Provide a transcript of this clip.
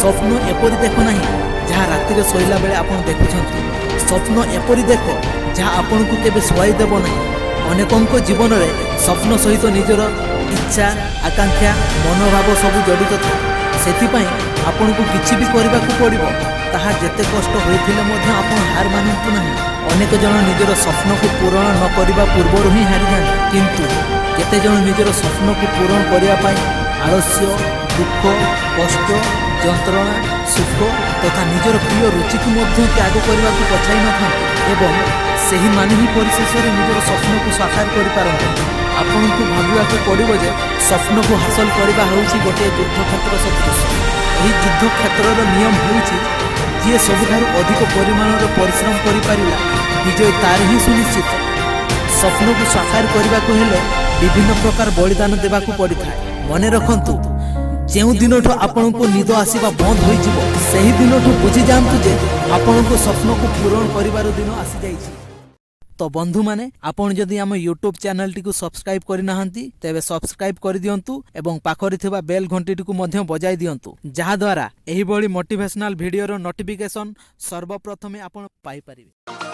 स्वप्न एपरी देख ना जहाँ रातिर शोला बेले आप देखुं स्वप्न एपरी देख जहाँ आपन को केबे सुआई देव ना। अनेकों जीवन में स्वप्न सहित निजर इच्छा आकांक्षा मनोभाव सब जड़ित था। से आपन को किसी भी करने को पड़ो ताहा जेते कष्ट होइथिले मध्य आपण हार मानतु नहीं। अनेक जन निजर स्वप्न को पूरण न करने पूर्वर ही हारी जाते, किंतु केते जन निजर स्वप्न को पूरण करने आलस्य दुख कष्ट जंत्रणा सुख तथा निजर प्रिय रुचि को त्याग करने को पछाई न था एवं सही माने ही परिशेष में निजर स्वप्न को साकार कर आपन को भाविया पड़ो जे स्वप्न को हासिल करवा होउछि गोटे युद्ध क्षेत्र सदृश। यही युद्ध क्षेत्र नियम होउछि जे सबुठारु अधिक परिमाण परिश्रम करिपारिला विजय तार ही सुनिश्चित। स्वप्न को साकार करने को हेले विभिन्न प्रकार बलिदान देवाकू पड़ी था। मने रखंतु जो दिन आपण को निद आसवा बंद हो सही दिन बुझी जातु जे आपण को स्वप्न को पूरण करिवार दिन आसी जाइछि। तो बंधु माने आपण जदि आम यूट्यूब चैनल टी को सब्सक्राइब करना तेबे सब्सक्राइब कर दियंतु एवं पाखरि थिबा बेल घंटी को मध्य बजाई दियंतु, जहा द्वारा एही बड़ी मोटिवेशनल वीडियो रो नोटिफिकेशन सर्वप्रथमे आपण पाई परिबे।